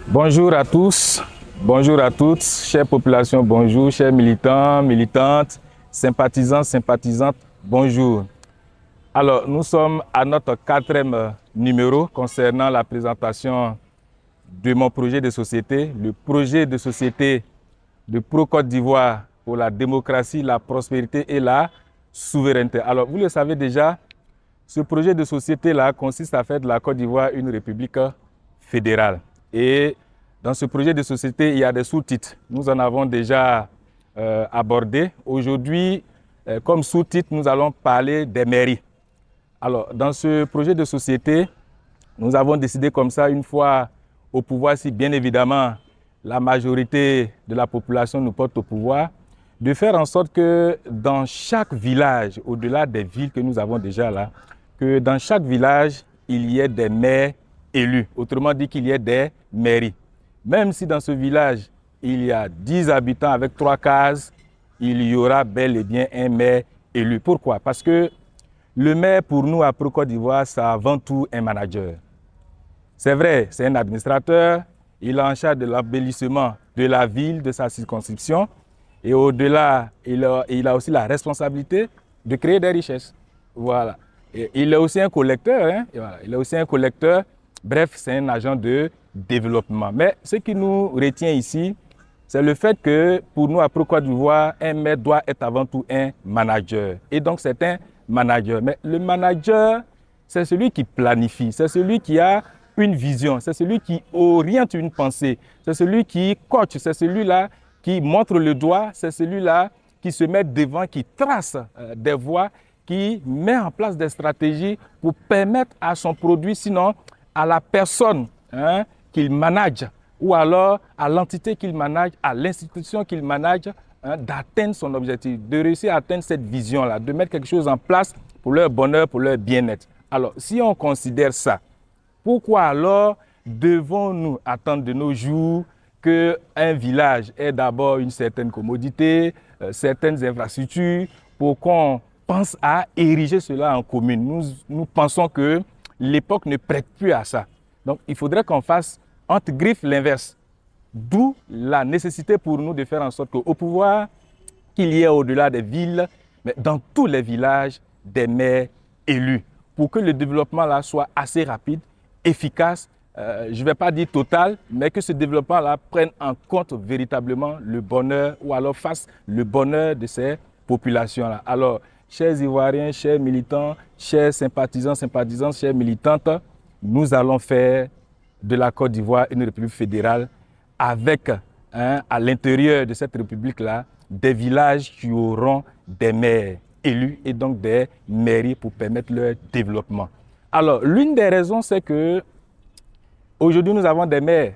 Bonjour à tous, bonjour à toutes, chère population, bonjour, chers militants, militantes, sympathisants, sympathisantes, bonjour. Alors, nous sommes à notre quatrième numéro concernant la présentation de mon projet de société, le projet de société de Pro-Côte d'Ivoire pour la démocratie, la prospérité et la souveraineté. Alors, vous le savez déjà, ce projet de société-là consiste à faire de la Côte d'Ivoire une république fédérale. Et dans ce projet de société, il y a des sous-titres. Nous en avons déjà abordé. Aujourd'hui, comme sous-titre, nous allons parler des mairies. Alors, dans ce projet de société, nous avons décidé comme ça, une fois au pouvoir, si bien évidemment la majorité de la population nous porte au pouvoir, de faire en sorte que dans chaque village, au-delà des villes que nous avons déjà là, que dans chaque village, il y ait des maires élus. Autrement dit, qu'il y ait des mairies. Même si dans ce village, il y a 10 habitants avec 3 cases, il y aura bel et bien un maire élu. Pourquoi? Parce que le maire, pour nous, à Pro-Côte d'Ivoire, c'est avant tout un manager. C'est vrai, c'est un administrateur, il est en charge de l'embellissement de la ville, de sa circonscription, et au-delà, il a aussi la responsabilité de créer des richesses. Voilà. Et il est aussi un collecteur, hein? Voilà. Il est aussi un collecteur. Bref, c'est un agent de développement. Mais ce qui nous retient ici, c'est le fait que pour nous, à Pro-Côte d'Ivoire, un maire doit être avant tout un manager. Et donc, c'est un manager. Mais le manager, c'est celui qui planifie, c'est celui qui a une vision, c'est celui qui oriente une pensée, c'est celui qui coach, c'est celui-là qui montre le doigt, c'est celui-là qui se met devant, qui trace des voies, qui met en place des stratégies pour permettre à son produit, sinon à la personne qu'il manage, ou alors à l'entité qu'il manage, à l'institution qu'il manage, d'atteindre son objectif, de réussir à atteindre cette vision-là, de mettre quelque chose en place pour leur bonheur, pour leur bien-être. Alors, si on considère ça, pourquoi alors devons-nous attendre de nos jours qu'un village ait d'abord une certaine commodité, certaines infrastructures, pour qu'on pense à ériger cela en commune? Nous pensons que l'époque ne prête plus à ça. Donc, il faudrait qu'on fasse entre griffes l'inverse. D'où la nécessité pour nous de faire en sorte qu'au pouvoir, qu'il y ait au-delà des villes, mais dans tous les villages, des maires élus, pour que le développement là soit assez rapide, efficace, je ne vais pas dire total, mais que ce développement-là prenne en compte véritablement le bonheur, ou alors fasse le bonheur de ces populations-là. Alors, chers Ivoiriens, chers militants, chers sympathisants, sympathisantes, chères militantes, nous allons faire de la Côte d'Ivoire une république fédérale avec, à l'intérieur de cette république-là, des villages qui auront des maires élus et donc des mairies pour permettre leur développement. Alors, l'une des raisons, c'est que aujourd'hui, nous avons des maires.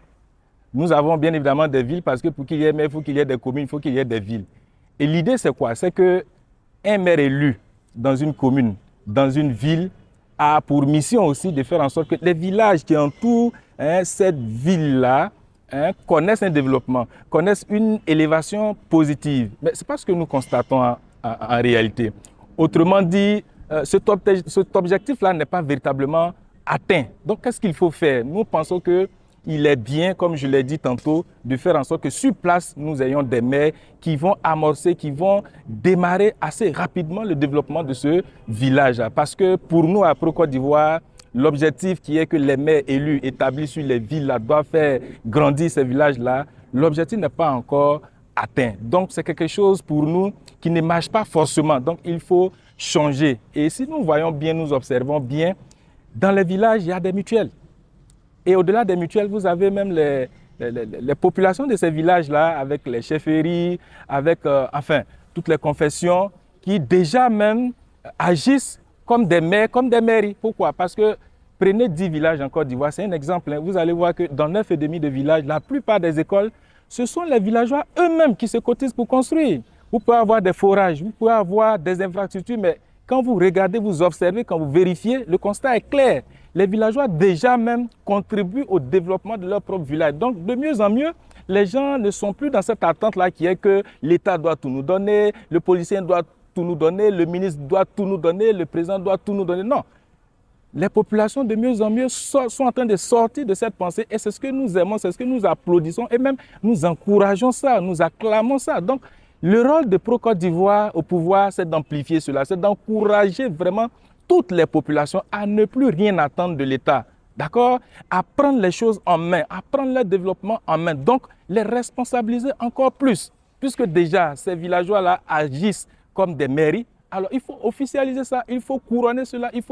Nous avons bien évidemment des villes parce que pour qu'il y ait maire, il faut qu'il y ait des communes, il faut qu'il y ait des villes. Et l'idée, c'est quoi? C'est qu'un maire élu dans une commune, dans une ville, a pour mission aussi de faire en sorte que les villages qui entourent cette ville-là connaissent un développement, connaissent une élévation positive. Mais ce n'est pas ce que nous constatons en réalité. Autrement dit, cet objectif-là n'est pas véritablement atteint. Donc, qu'est-ce qu'il faut faire? Nous pensons qu'il est bien, comme je l'ai dit tantôt, de faire en sorte que sur place, nous ayons des maires qui vont amorcer, qui vont démarrer assez rapidement le développement de ce village. Parce que pour nous, à Pro-Côte d'Ivoire, l'objectif qui est que les maires élus établis sur les villes doivent faire grandir ces villages-là, l'objectif n'est pas encore atteint. Donc, c'est quelque chose pour nous qui ne marche pas forcément. Donc, il faut changer. Et si nous voyons bien, nous observons bien, dans les villages, il y a des mutuelles. Et au-delà des mutuelles, vous avez même les populations de ces villages-là, avec les chefferies, avec toutes les confessions, qui déjà même agissent comme des maires, comme des mairies. Pourquoi? Parce que prenez 10 villages en Côte d'Ivoire, c'est un exemple. Vous allez voir que dans 9,5 de villages, la plupart des écoles, ce sont les villageois eux-mêmes qui se cotisent pour construire. Vous pouvez avoir des forages, vous pouvez avoir des infrastructures, mais quand vous regardez, vous observez, quand vous vérifiez, le constat est clair. Les villageois déjà même contribuent au développement de leur propre village. Donc, de mieux en mieux, les gens ne sont plus dans cette attente-là qui est que l'État doit tout nous donner, le policier doit tout nous donner, le ministre doit tout nous donner, le président doit tout nous donner. Non. les populations de mieux en mieux sont en train de sortir de cette pensée et c'est ce que nous aimons, c'est ce que nous applaudissons et même nous encourageons ça, nous acclamons ça. Donc, le rôle de Pro-Côte d'Ivoire au pouvoir, c'est d'amplifier cela, c'est d'encourager vraiment toutes les populations à ne plus rien attendre de l'État. D'accord? À prendre les choses en main, à prendre leur développement en main. Donc, les responsabiliser encore plus. Puisque déjà, ces villageois-là agissent comme des mairies, alors il faut officialiser ça, il faut couronner cela, il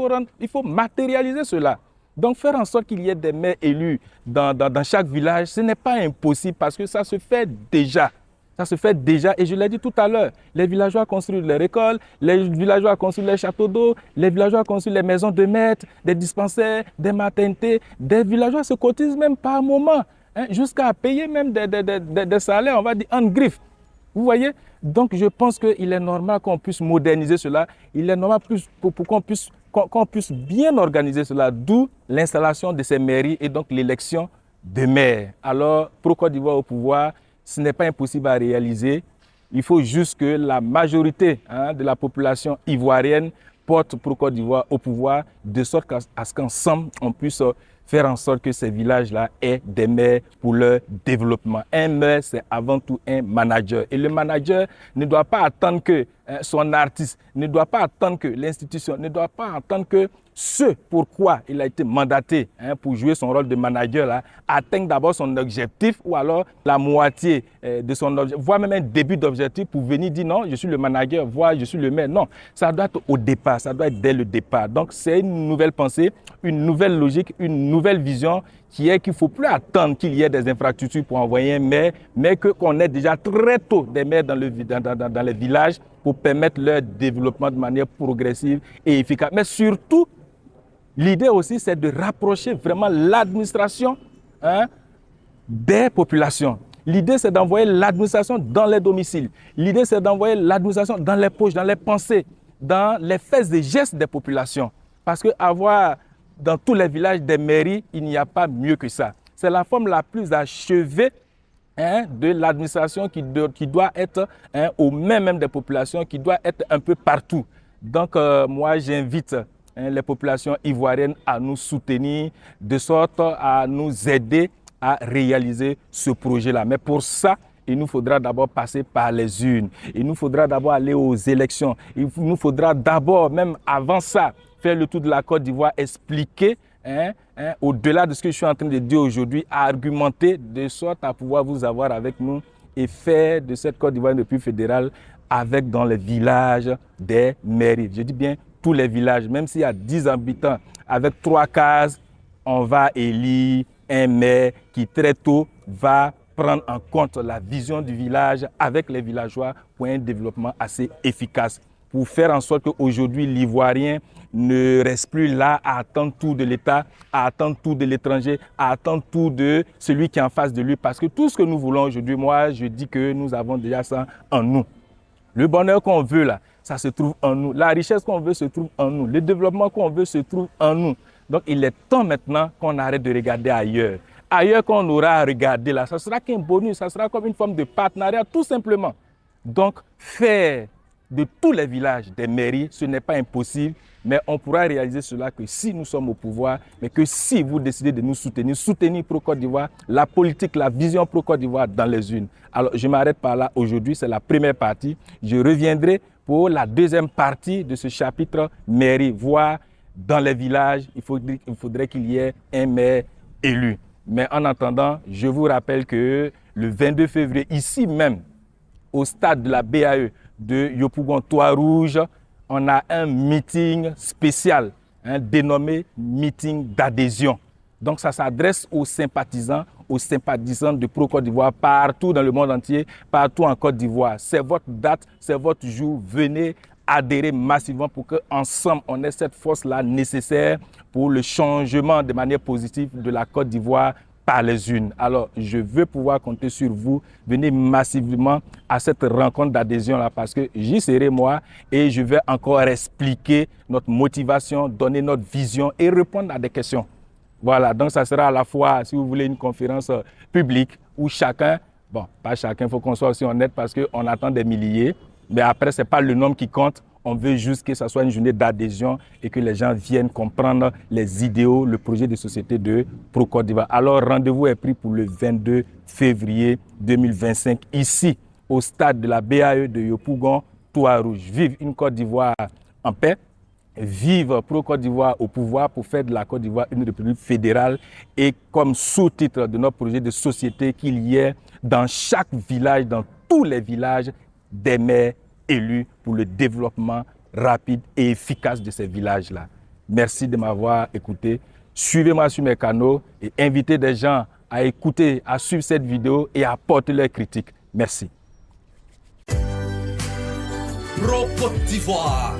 faut matérialiser cela. Donc, faire en sorte qu'il y ait des maires élus dans chaque village, ce n'est pas impossible parce que ça se fait déjà. Ça se fait déjà et je l'ai dit tout à l'heure, les villageois construisent leurs écoles, les villageois construisent les châteaux d'eau, les villageois construisent les maisons de maîtres, des dispensaires, des maternités. Des villageois se cotisent même par moment, hein, jusqu'à payer même des salaires, on va dire, en griffe. Vous voyez? Donc je pense qu'il est normal qu'on puisse moderniser cela, il est normal pour qu'on puisse bien organiser cela, d'où l'installation de ces mairies et donc l'élection de maires. Alors, pour Côte d'Ivoire au pouvoir, ce n'est pas impossible à réaliser. Il faut juste que la majorité de la population ivoirienne porte pour Côte d'Ivoire au pouvoir, de sorte à ce qu'ensemble, on puisse faire en sorte que ces villages-là aient des maires pour leur développement. Un maire, c'est avant tout un manager. Et le manager ne doit pas attendre que son artiste, ne doit pas attendre que l'institution, ne doit pas attendre que ce pourquoi il a été mandaté pour jouer son rôle de manager là, atteigne d'abord son objectif ou alors la moitié de son objectif, voire même un début d'objectif pour venir dire non, je suis le manager, voire je suis le maire. Non, ça doit être au départ, ça doit être dès le départ. Donc c'est une nouvelle pensée, une nouvelle logique, une nouvelle vision qui est qu'il ne faut plus attendre qu'il y ait des infrastructures pour envoyer un maire, mais qu'on ait déjà très tôt des maires dans les villages pour permettre leur développement de manière progressive et efficace. Mais surtout, l'idée aussi, c'est de rapprocher vraiment l'administration des populations. L'idée, c'est d'envoyer l'administration dans les domiciles. L'idée, c'est d'envoyer l'administration dans les poches, dans les pensées, dans les faits et gestes des populations. Parce qu'avoir dans tous les villages des mairies, il n'y a pas mieux que ça. C'est la forme la plus achevée de l'administration qui doit être au même des populations, qui doit être un peu partout. Donc, moi, j'invite les populations ivoiriennes à nous soutenir de sorte à nous aider à réaliser ce projet-là. Mais pour ça, il nous faudra d'abord passer par les urnes. Il nous faudra d'abord aller aux élections. Il nous faudra d'abord, même avant ça, faire le tour de la Côte d'Ivoire, expliquer, au-delà de ce que je suis en train de dire aujourd'hui, argumenter de sorte à pouvoir vous avoir avec nous et faire de cette Côte d'Ivoire une république fédérale avec dans les villages des mairies. Je dis bien tous les villages, même s'il y a 10 habitants, avec 3 cases, on va élire un maire qui très tôt va prendre en compte la vision du village avec les villageois pour un développement assez efficace. Pour faire en sorte qu'aujourd'hui, l'Ivoirien ne reste plus là à attendre tout de l'État, à attendre tout de l'étranger, à attendre tout de celui qui est en face de lui. Parce que tout ce que nous voulons aujourd'hui, moi, je dis que nous avons déjà ça en nous. Le bonheur qu'on veut là, ça se trouve en nous. La richesse qu'on veut se trouve en nous. Le développement qu'on veut se trouve en nous. Donc, il est temps maintenant qu'on arrête de regarder ailleurs. Ailleurs qu'on aura à regarder là, ça sera qu'un bonus, ça sera comme une forme de partenariat tout simplement. Donc, faire de tous les villages des mairies, ce n'est pas impossible, mais on pourra réaliser cela que si nous sommes au pouvoir, mais que si vous décidez de nous soutenir Pro-Côte d'Ivoire, la politique, la vision Pro-Côte d'Ivoire dans les urnes. Alors, je m'arrête par là aujourd'hui, c'est la première partie. Je reviendrai pour la deuxième partie de ce chapitre mairie, voire dans les villages, il faudrait qu'il y ait un maire élu. Mais en attendant, je vous rappelle que le 22 février, ici même, au stade de la BAE de Yopougon Trois-Rouges, on a un meeting spécial, dénommé meeting d'adhésion. Donc ça s'adresse aux sympathisants de Pro-Côte d'Ivoire partout dans le monde entier, partout en Côte d'Ivoire. C'est votre date, c'est votre jour. Venez adhérer massivement pour qu'ensemble on ait cette force-là nécessaire pour le changement de manière positive de la Côte d'Ivoire par les urnes. Alors, je veux pouvoir compter sur vous. Venez massivement à cette rencontre d'adhésion-là parce que j'y serai moi et je vais encore expliquer notre motivation, donner notre vision et répondre à des questions. Voilà, donc ça sera à la fois, si vous voulez, une conférence publique où chacun, bon, pas chacun, il faut qu'on soit aussi honnête parce qu'on attend des milliers, mais après, ce n'est pas le nombre qui compte. On veut juste que ce soit une journée d'adhésion et que les gens viennent comprendre les idéaux, le projet de société de Pro Côte d'Ivoire. Alors, rendez-vous est pris pour le 22 février 2025, ici, au stade de la BAE de Yopougon, Toit Rouge. Vive une Côte d'Ivoire en paix. Vive Pro Côte d'Ivoire au pouvoir pour faire de la Côte d'Ivoire une république fédérale et comme sous-titre de notre projet de société qu'il y ait dans chaque village, dans tous les villages, des maires élus pour le développement rapide et efficace de ces villages-là. Merci de m'avoir écouté. Suivez-moi sur mes canaux et invitez des gens à écouter, à suivre cette vidéo et à apporter leurs critiques. Merci. Pro Côte d'Ivoire,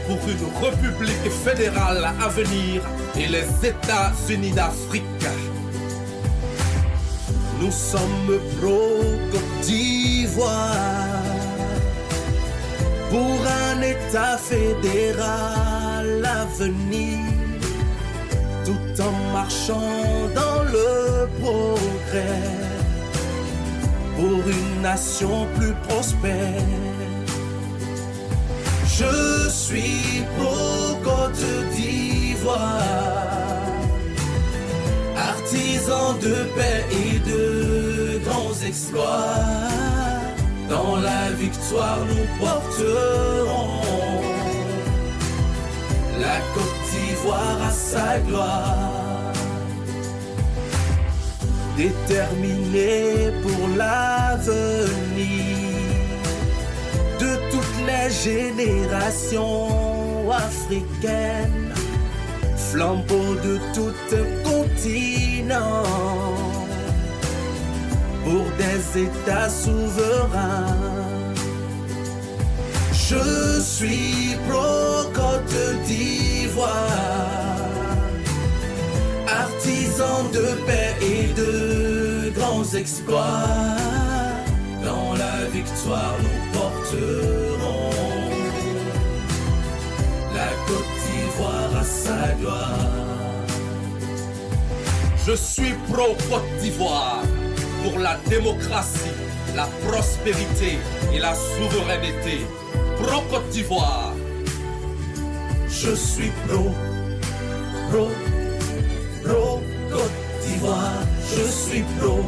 pour une république fédérale à venir et les États-Unis d'Afrique. Nous sommes pro Côte d'Ivoire, pour un État fédéral à venir, tout en marchant dans le progrès, pour une nation plus prospère. Je suis pro Côte d'Ivoire, artisan de paix et de grands exploits. Dans la victoire nous porterons la Côte d'Ivoire à sa gloire. Déterminé pour l'avenir de toutes les générations africaines, flambeau de tout un continent, pour des États souverains. Je suis pro Côte d'Ivoire, artisan de paix et de grands exploits. Dans la victoire nous porterons la Côte d'Ivoire à sa gloire. Je suis pro Côte d'Ivoire pour la démocratie, la prospérité et la souveraineté. Pro Côte d'Ivoire. Je suis pro Côte d'Ivoire. Je suis pro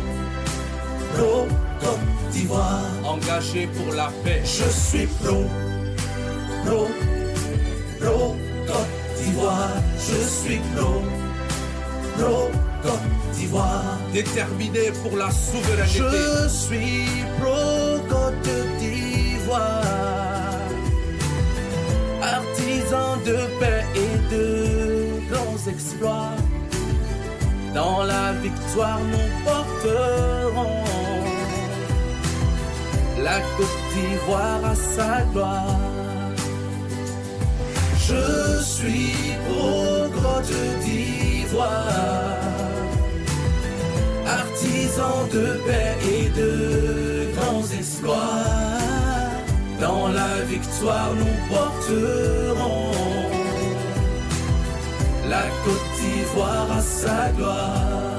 Côte d'Ivoire. Engagé pour la paix. Je suis pro Côte d'Ivoire. Je suis pro Côte d'Ivoire. Déterminé pour la souveraineté. Je suis pro Côte d'Ivoire, artisan de paix et de grands exploits. Dans la victoire nous porterons la Côte d'Ivoire à sa gloire. Je suis pro Côte d'Ivoire, artisan de paix et de grands exploits. Dans la victoire nous porterons la Côte d'Ivoire à sa gloire.